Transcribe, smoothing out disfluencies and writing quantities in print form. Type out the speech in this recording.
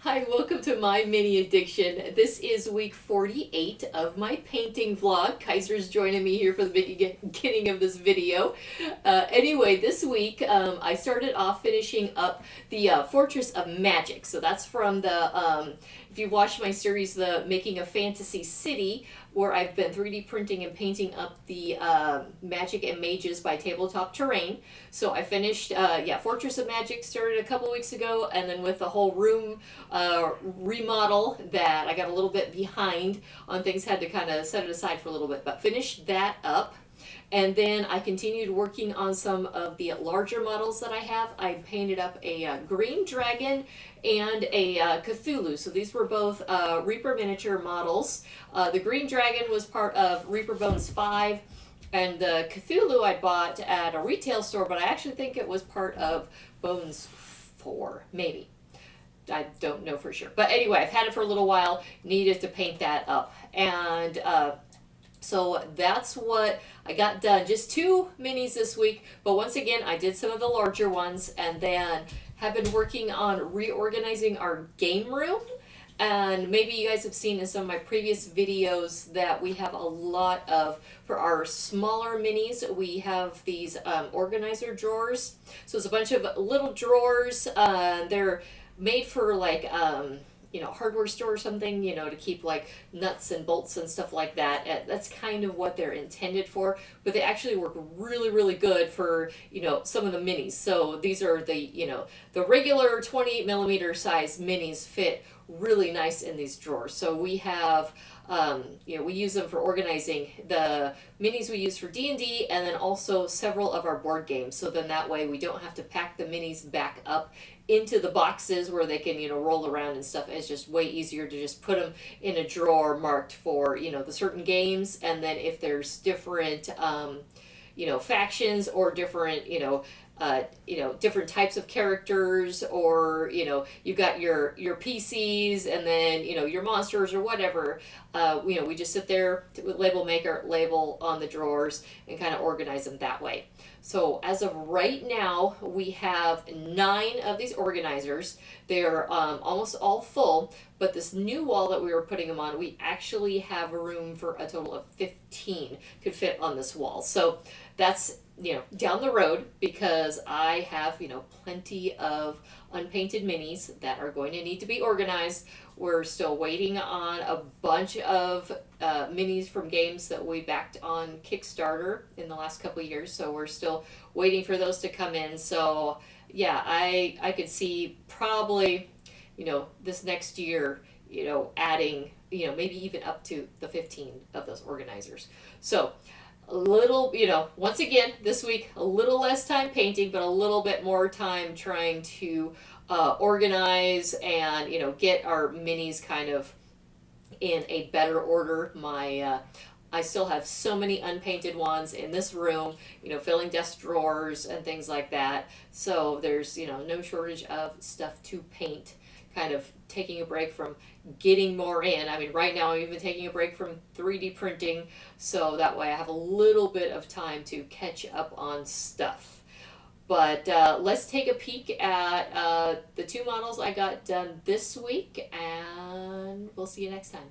Hi, welcome to my mini addiction. This is week 48 of my painting vlog. Kaiser's joining me here for the beginning of this video. Anyway, this week I started off finishing up the Fortress of Magic. So that's from the, if you've watched my series, the Making a Fantasy City, where I've been 3D printing and painting up the Magic and Mages by Tabletop Terrain. So I finished, Fortress of Magic started a couple weeks ago, and then with the whole room remodel that I got a little bit behind on things, had to kind of set it aside for a little bit, but finished that up. And then I continued working on some of the larger models that I have. I painted up a green dragon and a Cthulhu. So these were both Reaper miniature models. The green dragon was part of Reaper Bones 5. And the Cthulhu I bought at a retail store, but I actually think it was part of Bones 4, maybe. I don't know for sure. But anyway, I've had it for a little while, needed to paint that up. And so that's what I got done. Just 2 minis this week, but once again, I did some of the larger ones, and then have been working on reorganizing our game room. And maybe you guys have seen in some of my previous videos that we have a lot of, for our smaller minis, we have these organizer drawers. So it's a bunch of little drawers. They're made for like, hardware store or something, to keep like nuts and bolts and stuff like that. That's kind of what they're intended for, but they actually work really, really good for, some of the minis. So these are the regular 28 millimeter size minis fit really nice in these drawers. So we have, we use them for organizing the minis we use for D&D, and then also several of our board games. So then that way we don't have to pack the minis back up into the boxes where they can, roll around and stuff. It's just way easier to just put them in a drawer marked for, the certain games. And then if there's different, factions or different, different types of characters, or you've got your PCs, and then your monsters or whatever. We just sit there with label maker, label on the drawers, and kind of organize them that way. So as of right now, we have 9 of these organizers. They're almost all full, but this new wall that we were putting them on, we actually have room for a total of 15 could fit on this wall. So that's down the road, because I have plenty of unpainted minis that are going to need to be organized. We're still waiting on a bunch of minis from games that we backed on Kickstarter in the last couple of years, so we're still waiting for those to come in. So yeah, I could see probably this next year adding maybe even up to the 15 of those organizers. So a little, once again, this week, a little less time painting, but a little bit more time trying to organize and, get our minis kind of in a better order. I still have so many unpainted ones in this room, filling desk drawers and things like that. So there's, no shortage of stuff to paint. Kind of taking a break from getting more in. I mean, right now I'm even taking a break from 3D printing, so that way I have a little bit of time to catch up on stuff. But let's take a peek at the 2 models I got done this week, and we'll see you next time.